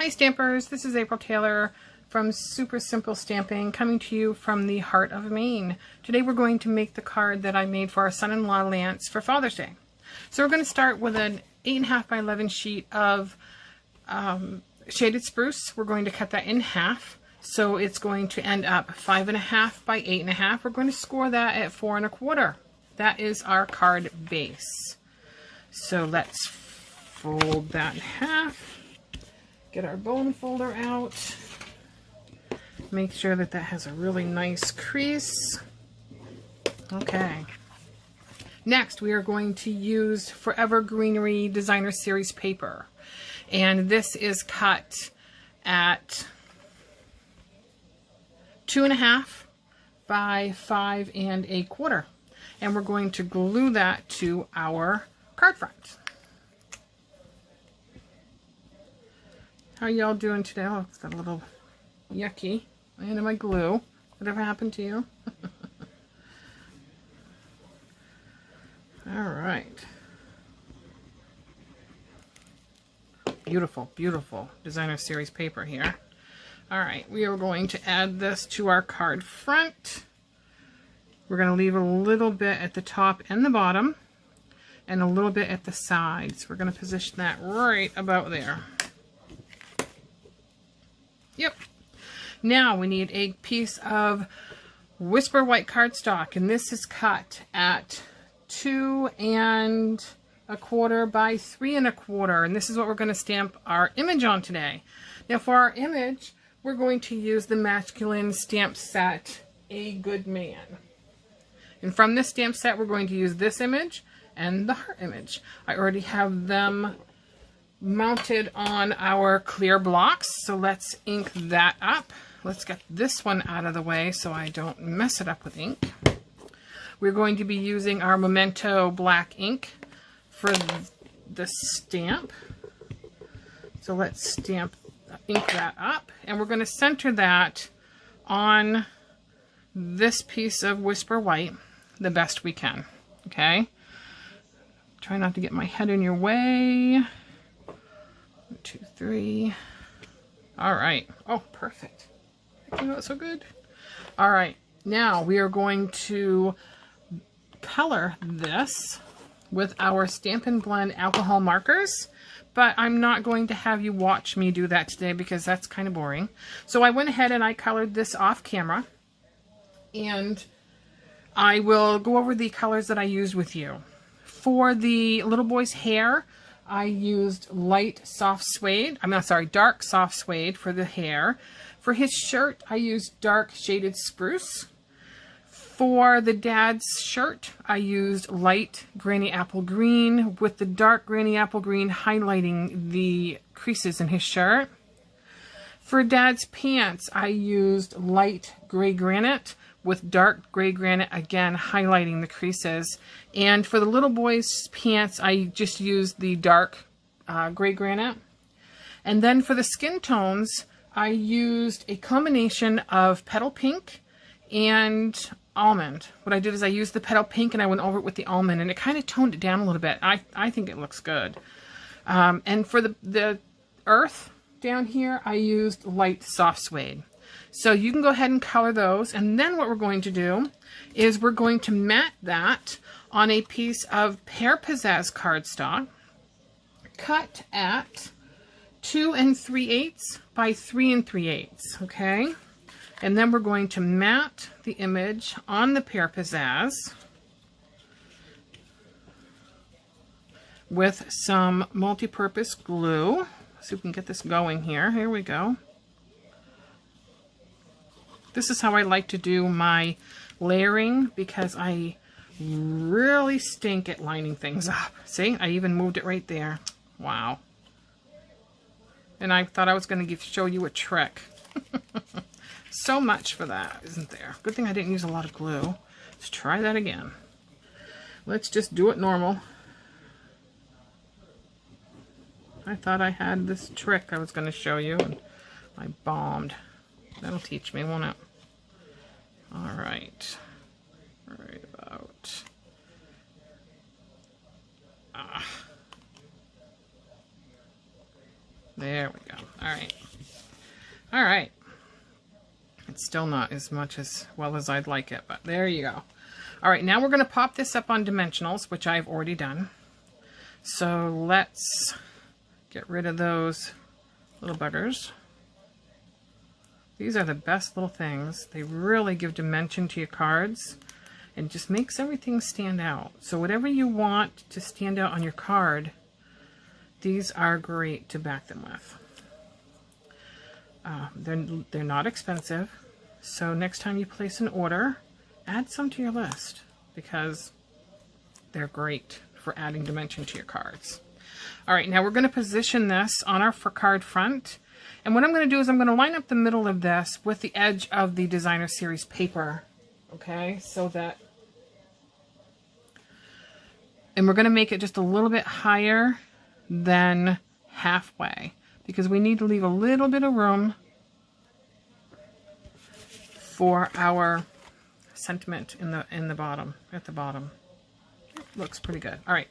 Hi Stampers, this is April Taylor from Super Simple Stamping, coming to you from the heart of Maine. Today we're going to make the card that I made for our son-in-law Lance for Father's Day. So we're going to start with an 8.5 by 11 sheet of shaded spruce. We're going to cut that in half, so it's going to end up 5.5 by 8.5. We're going to score that at 4 1/4. That is our card base. So let's fold that in half. Get our bone folder out. Make sure that that has a really nice crease. Okay. Next, we are going to use Forever Greenery Designer Series paper. And this is cut at 2.5 by 5 1/4. And we're going to glue that to our card front. How y'all doing today? Oh, it's got a little yucky into my glue. Whatever happened to you? All right. Beautiful, beautiful designer series paper here. All right, we are going to add this to our card front. We're going to leave a little bit at the top and the bottom, and a little bit at the sides. We're going to position that right about there. Yep. Now we need a piece of Whisper White cardstock, and this is cut at 2 1/4 by 3 1/4, and this is what we're going to stamp our image on today. Now for our image, we're going to use the masculine stamp set, A Good Man. And from this stamp set, we're going to use this image and the heart image. I already have them mounted on our clear blocks, so let's ink that up. Let's get this one out of the way so I don't mess it up with ink. We're going to be using our Memento Black Ink for the stamp. So let's ink that up, and we're going to center that on this piece of Whisper White the best we can. Okay? Try not to get my head in your way. 1, 2, 3. All right. Oh, perfect. That came out so good. All right. Now we are going to color this with our Stampin' Blend alcohol markers, but I'm not going to have you watch me do that today because that's kind of boring. So I went ahead and I colored this off camera, and I will go over the colors that I used with you. For the little boy's hair, I used dark soft suede for the hair. For his shirt, I used dark shaded spruce. For the dad's shirt, I used light granny apple green with the dark granny apple green highlighting the creases in his shirt. For dad's pants, I used light gray granite with dark gray granite, again highlighting the creases. And for the little boy's pants, I just used the dark gray granite. And then for the skin tones, I used a combination of Petal Pink and almond. What I did is I used the Petal Pink and I went over it with the almond, and it kind of toned it down a little bit. I think it looks good. And for the earth down here, I used light soft suede. So you can go ahead and color those, and then what we're going to do is we're going to mat that on a piece of Pear Pizzazz cardstock cut at 2 3/8 by 3 3/8, okay? And then we're going to mat the image on the Pear Pizzazz with some multi-purpose glue. Let's see if we can get this going here. Here we go. This is how I like to do my layering because I really stink at lining things up. See, I even moved it right there. Wow. And I thought I was going to show you a trick. So much for that, isn't there? Good thing I didn't use a lot of glue. Let's try that again. Let's just do it normal. I thought I had this trick I was going to show you, and I bombed. That'll teach me, won't it? All right. Right about. There we go. All right. All right. It's still not as much as well as I'd like it, but there you go. All right, now we're going to pop this up on dimensionals, which I've already done. So let's get rid of those little buggers. These are the best little things. They really give dimension to your cards and just makes everything stand out. So whatever you want to stand out on your card, these are great to back them with. They're not expensive. So next time you place an order, add some to your list because they're great for adding dimension to your cards. All right, now we're going to position this on our card front. And what I'm going to do is I'm going to line up the middle of this with the edge of the Designer Series paper. Okay, so that... And we're going to make it just a little bit higher than halfway because we need to leave a little bit of room for our sentiment in the bottom, at the bottom. Looks pretty good. All right,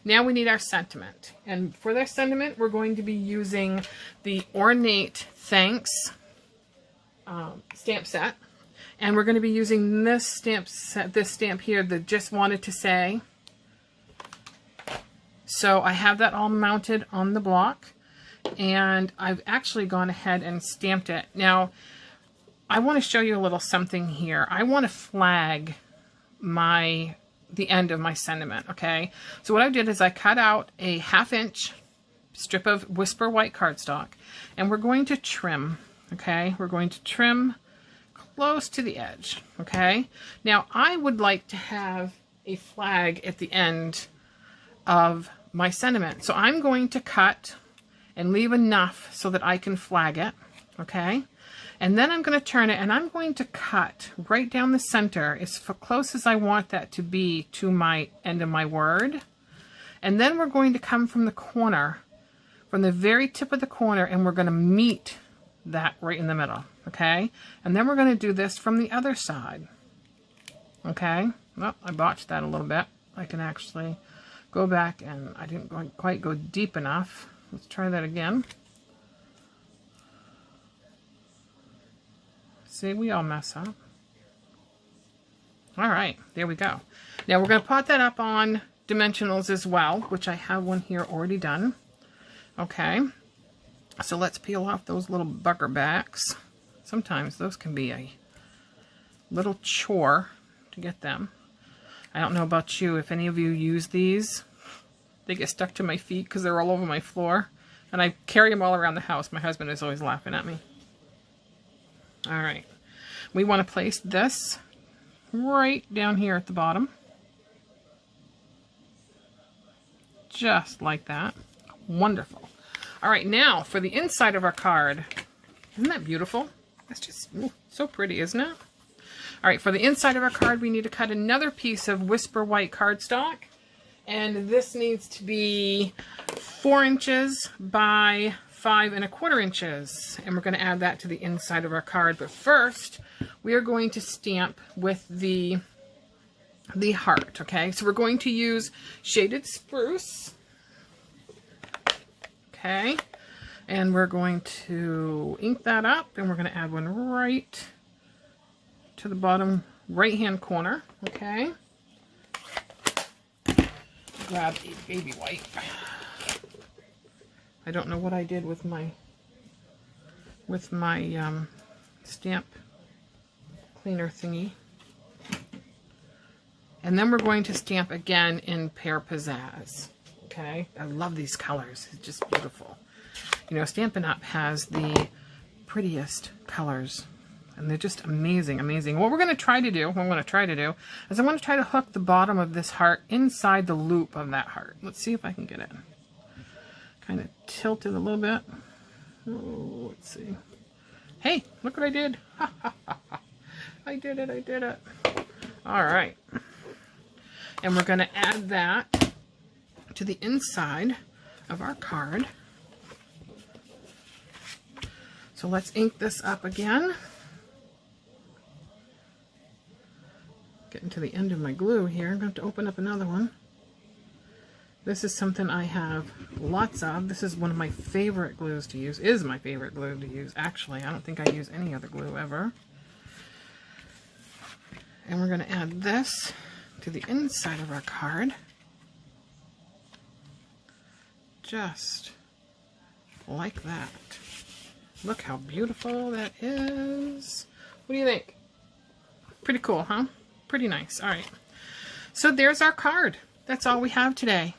now we need our sentiment. And for this sentiment, we're going to be using the Ornate Thanks stamp set. And we're going to be using this stamp set, this stamp here, the Just Wanted to Say. So I have that all mounted on the block. And I've actually gone ahead and stamped it. Now, I want to show you a little something here. I want to flag the end of my sentiment, okay? So what I did is I cut out a 1/2 inch strip of Whisper White cardstock, and we're going to trim, okay? We're going to trim close to the edge, okay? Now, I would like to have a flag at the end of my sentiment. So I'm going to cut and leave enough so that I can flag it, okay? And then I'm going to turn it and I'm going to cut right down the center as close as I want that to be to my end of my word. And then we're going to come from the corner, from the very tip of the corner, and we're going to meet that right in the middle, okay? And then we're going to do this from the other side, okay? Well, I botched that a little bit. I can actually go back and I didn't quite go deep enough. Let's try that again. See, we all mess up. All right, there we go. Now we're going to pot that up on dimensionals as well, which I have one here already done. Okay, so let's peel off those little bugger backs. Sometimes those can be a little chore to get them. I don't know about you, if any of you use these. They get stuck to my feet because they're all over my floor. And I carry them all around the house. My husband is always laughing at me. All right, we want to place this right down here at the bottom. Just like that. Wonderful. All right, now for the inside of our card. Isn't that beautiful? That's just so pretty, isn't it? All right, for the inside of our card, we need to cut another piece of Whisper White cardstock. And this needs to be 4 inches by 5 1/4 inches, and we're going to add that to the inside of our card. But first, we are going to stamp with the heart, okay? So we're going to use shaded spruce, okay? And we're going to ink that up, and we're going to add one right to the bottom right-hand corner, okay? Grab a baby wipe. I don't know what I did with my stamp cleaner thingy. And then we're going to stamp again in Pear Pizzazz. Okay, I love these colors. It's just beautiful. You know, Stampin' Up! Has the prettiest colors, and they're just amazing, amazing. What we're going to try to do, is I'm going to try to hook the bottom of this heart inside the loop of that heart. Let's see if I can get it. Kind of tilt it a little bit. Oh, let's see. Hey, look what I did. I did it, I did it. All right. And we're going to add that to the inside of our card. So let's ink this up again. Getting to the end of my glue here. I'm going to have to open up another one. This is something I have lots of. This is one of my favorite glues to use. Is my favorite glue to use, actually. I don't think I use any other glue ever. And we're going to add this to the inside of our card. Just like that. Look how beautiful that is. What do you think? Pretty cool, huh? Pretty nice. All right. So there's our card. That's all we have today.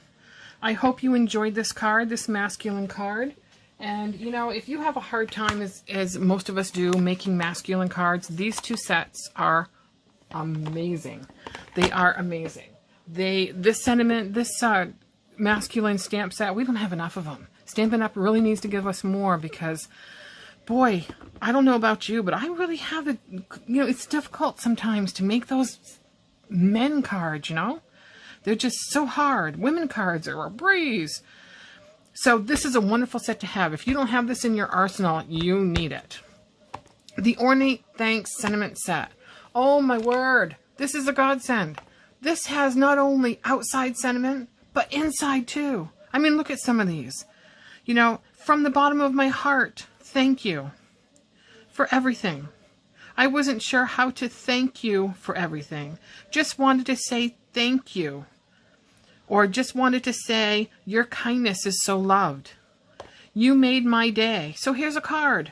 I hope you enjoyed this card, this masculine card. And, you know, if you have a hard time, as most of us do, making masculine cards, these two sets are amazing. They are amazing. This sentiment, this masculine stamp set, we don't have enough of them. Stampin' Up! Really needs to give us more because, boy, I don't know about you, but I really have it, you know, it's difficult sometimes to make those men cards, you know? They're just so hard. Women cards are a breeze. So this is a wonderful set to have. If you don't have this in your arsenal, you need it. The Ornate Thanks Sentiment Set. Oh my word. This is a godsend. This has not only outside sentiment, but inside too. I mean, look at some of these. You know, from the bottom of my heart, thank you for everything. I wasn't sure how to thank you for everything. Just wanted to say thank you. Or just wanted to say, your kindness is so loved. You made my day. So here's a card.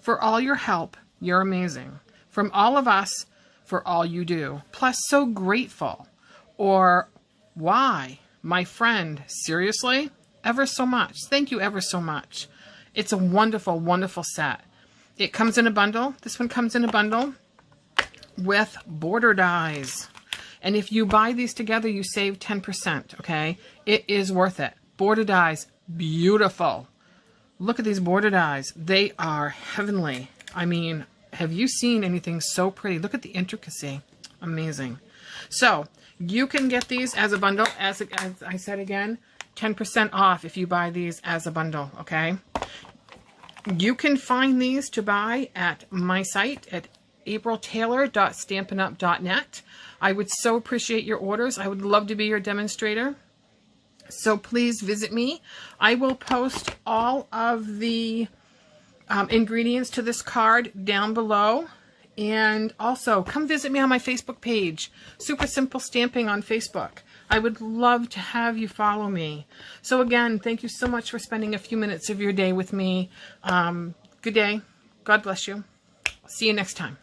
For all your help, you're amazing. From all of us, for all you do. Plus, so grateful. Or, why? My friend, seriously? Ever so much. Thank you ever so much. It's a wonderful, wonderful set. It comes in a bundle. This one comes in a bundle with border dies. And if you buy these together, you save 10%, okay? It is worth it. Border dies, beautiful. Look at these border dies. They are heavenly. I mean, have you seen anything so pretty? Look at the intricacy. Amazing. So, you can get these as a bundle. As I said again, 10% off if you buy these as a bundle, okay? You can find these to buy at my site at apriltaylor.stampinup.net. I would so appreciate your orders. I would love to be your demonstrator. So please visit me. I will post all of the ingredients to this card down below. And also, come visit me on my Facebook page, Super Simple Stamping on Facebook. I would love to have you follow me. So again, thank you so much for spending a few minutes of your day with me. Good day. God bless you. See you next time.